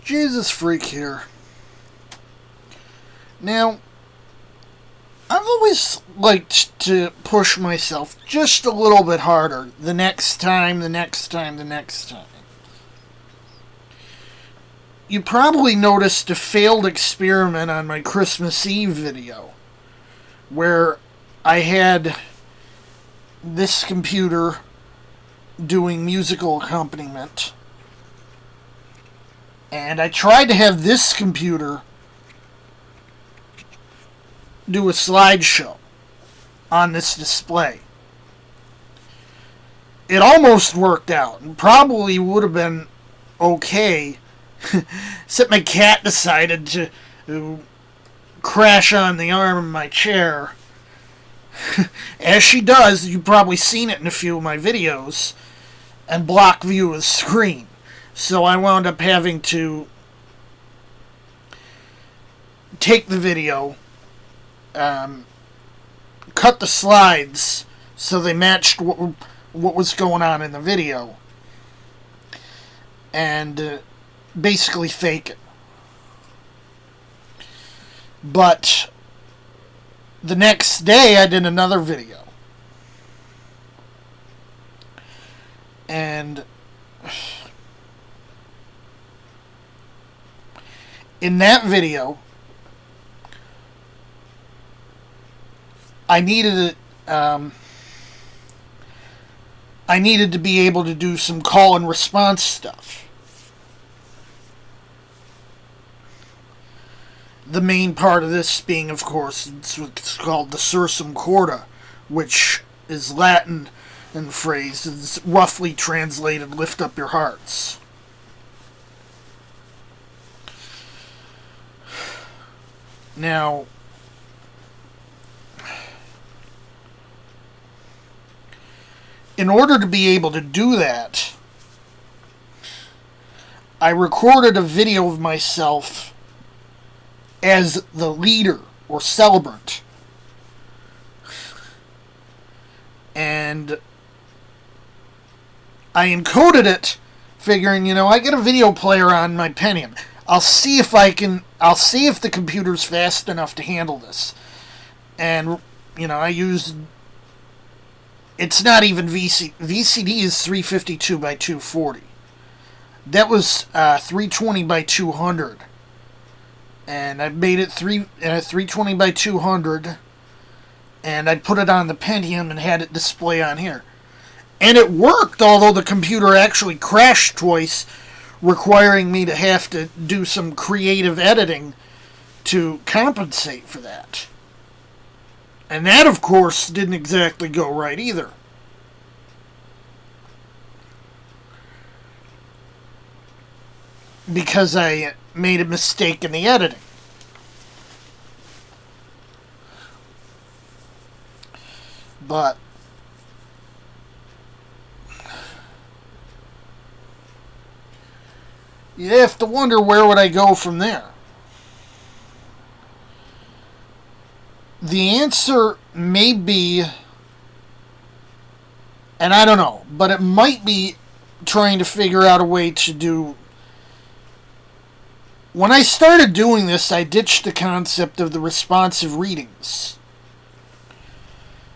Jesus Freak here. Now, I've always liked to push myself just a little bit harder the next time. You probably noticed a failed experiment on my Christmas Eve video where I had this computer doing musical accompaniment, and I tried to have this computer do a slideshow on this display. It almost worked out and probably would have been okay, except my cat decided to crash on the arm of my chair. As she does, you've probably seen it in a few of my videos, and block view of the screen. So I wound up having to take the video, cut the slides so they matched what was going on in the video, and basically fake it. But the next day I did another video, and in that video I needed to be able to do some call and response stuff. The main part of this being, of course, it's what's called the sursum corda, which is Latin and phrase is roughly translated, lift up your hearts. Now, in order to be able to do that, I recorded a video of myself as the leader or celebrant. And I encoded it, figuring, I get a video player on my Pentium. I'll see if the computer's fast enough to handle this. And, I used, it's not even VCD is 352 by 240. That was 320 by 200. And I made it 320 by 200, and I put it on the Pentium and had it display on here. And it worked, although the computer actually crashed twice, requiring me to have to do some creative editing to compensate for that. And that, of course, didn't exactly go right either. Because I made a mistake in the editing. But you have to wonder, where would I go from there? The answer may be, and I don't know, but it might be trying to figure out a way to do. When I started doing this, I ditched the concept of the responsive readings,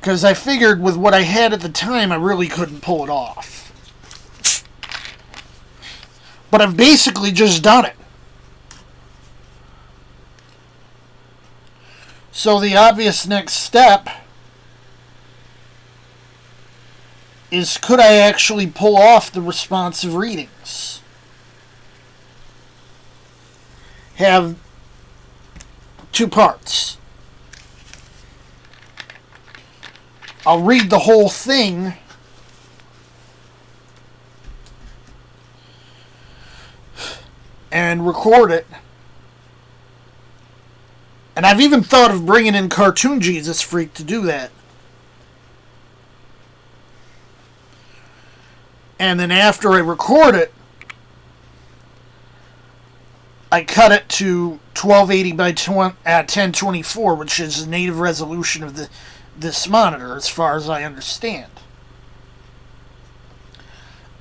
because I figured with what I had at the time, I really couldn't pull it off. But I've basically just done it. So the obvious next step is, could I actually pull off the responsive readings? Have two parts. I'll read the whole thing and record it. And I've even thought of bringing in Cartoon Jesus Freak to do that. And then after I record it, I cut it to 1280 by 1024, which is the native resolution of this monitor, as far as I understand.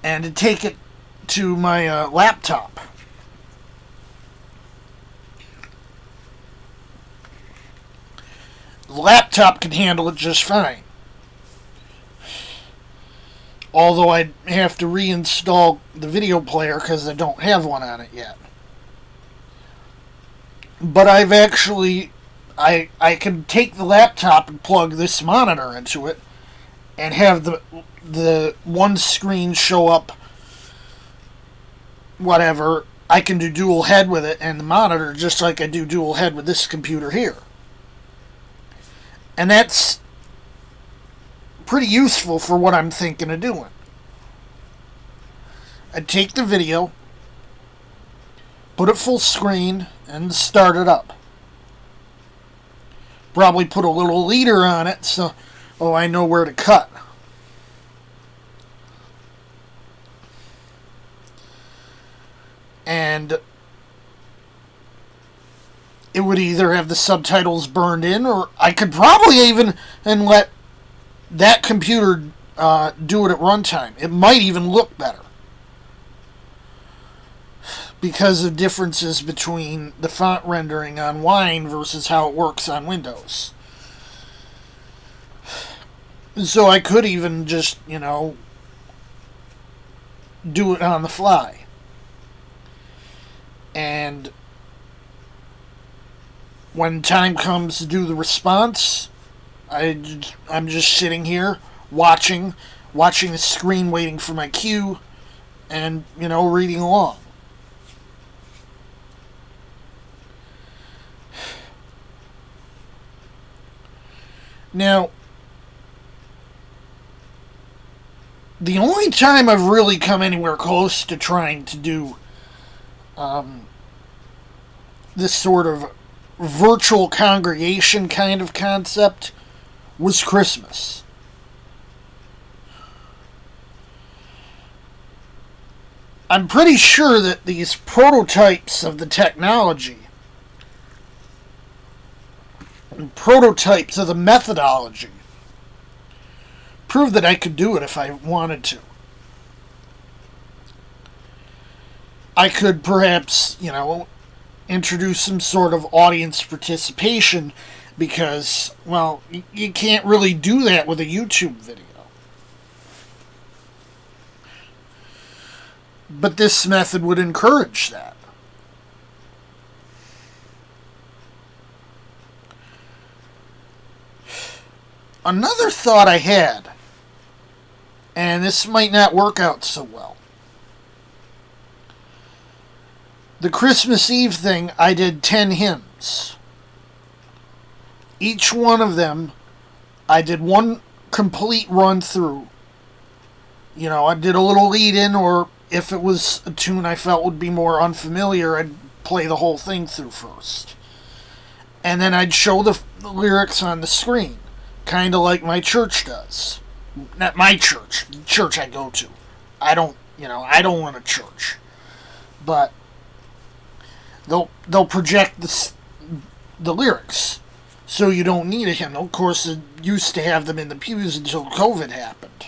And to take it to my laptop. The laptop can handle it just fine. Although I'd have to reinstall the video player because I don't have one on it yet. But I've actually... I can take the laptop and plug this monitor into it and have the one screen show up, whatever. I can do dual head with it and the monitor just like I do dual head with this computer here. And that's pretty useful for what I'm thinking of doing. I'd take the video, put it full screen, and start it up. Probably put a little leader on it so I know where to cut. And it would either have the subtitles burned in, or I could probably even and let that computer do it at runtime. It might even look better because of differences between the font rendering on Wine versus how it works on Windows. So I could even just, do it on the fly. And when time comes to do the response, I'm just sitting here watching the screen, waiting for my cue, and, reading along. Now, the only time I've really come anywhere close to trying to do this sort of virtual congregation kind of concept was Christmas. I'm pretty sure that these prototypes of the technology and prototypes of the methodology prove that I could do it if I wanted to. I could perhaps, introduce some sort of audience participation because, well, you can't really do that with a YouTube video. But this method would encourage that. Another thought I had, and this might not work out so well. The Christmas Eve thing, I did 10 hymns. Each one of them, I did one complete run through. I did a little lead in, or if it was a tune I felt would be more unfamiliar, I'd play the whole thing through first. And then I'd show the lyrics on the screen, kind of like my church does. Not my church, the church I go to. I don't run a church. But they'll project the lyrics, so you don't need a hymnal. Of course, it used to have them in the pews until COVID happened.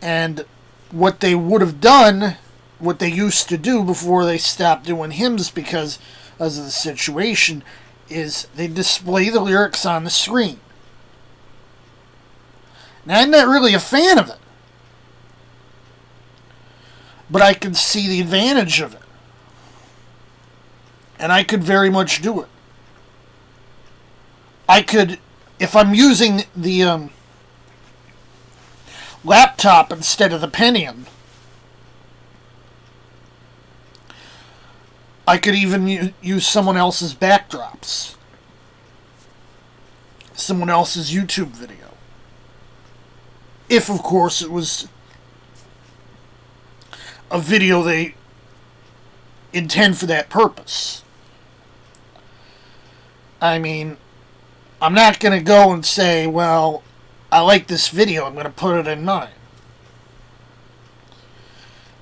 And what they would have done, what they used to do before they stopped doing hymns because of the situation, is they display the lyrics on the screen. Now, I'm not really a fan of it, but I can see the advantage of it. And I could very much do it. I could, if I'm using the laptop instead of the Pentium, I could even use someone else's backdrops. Someone else's YouTube video. If, of course, it was a video they intend for that purpose. I mean, I'm not going to go and say, well, I like this video, I'm going to put it in mine.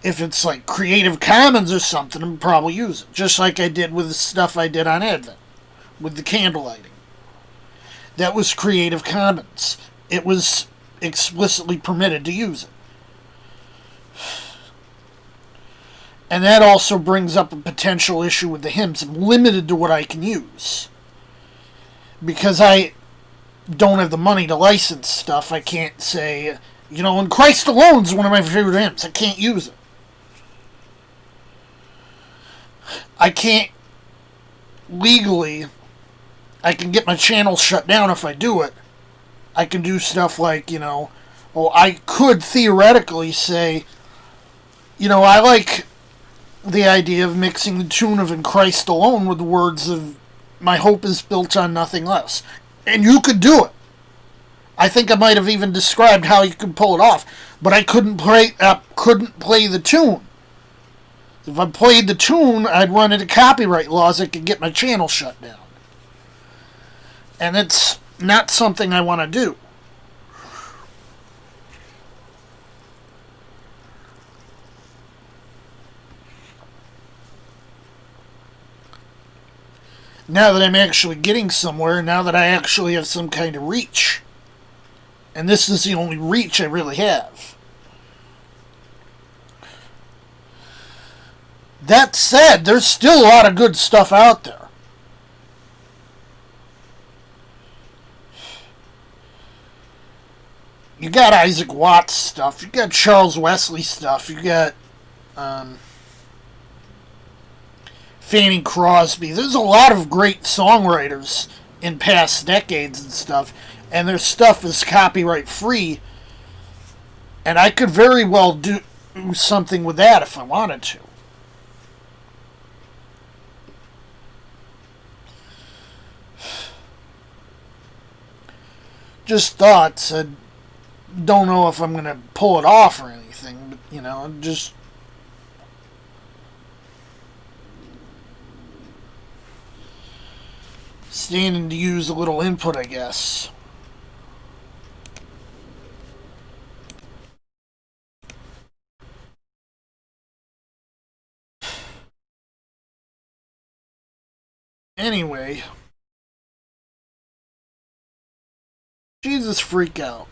If it's like Creative Commons or something, I'll probably use it. Just like I did with the stuff I did on Advent, with the candle lighting. That was Creative Commons. It was explicitly permitted to use it. And that also brings up a potential issue with the hymns. I'm limited to what I can use. Because I don't have the money to license stuff, I can't say, and Christ Alone's one of my favorite hymns. I can't use it. I can't legally, I can get my channel shut down if I do it. I can do stuff like, I could theoretically say, I like the idea of mixing the tune of In Christ Alone with the words of My Hope is Built on Nothing Less. And you could do it. I think I might have even described how you could pull it off, but I couldn't play the tune. If I played the tune, I'd run into copyright laws that could get my channel shut down. And it's not something I want to do. Now that I'm actually getting somewhere, now that I actually have some kind of reach. And this is the only reach I really have. That said, there's still a lot of good stuff out there. You got Isaac Watts stuff. You got Charles Wesley stuff. You got Fanny Crosby. There's a lot of great songwriters in past decades and stuff. And their stuff is copyright free. And I could very well do something with that if I wanted to. Just thoughts. I don't know if I'm going to pull it off or anything. But, just... standing to use a little input, I guess. Anyway, Jesus freak out.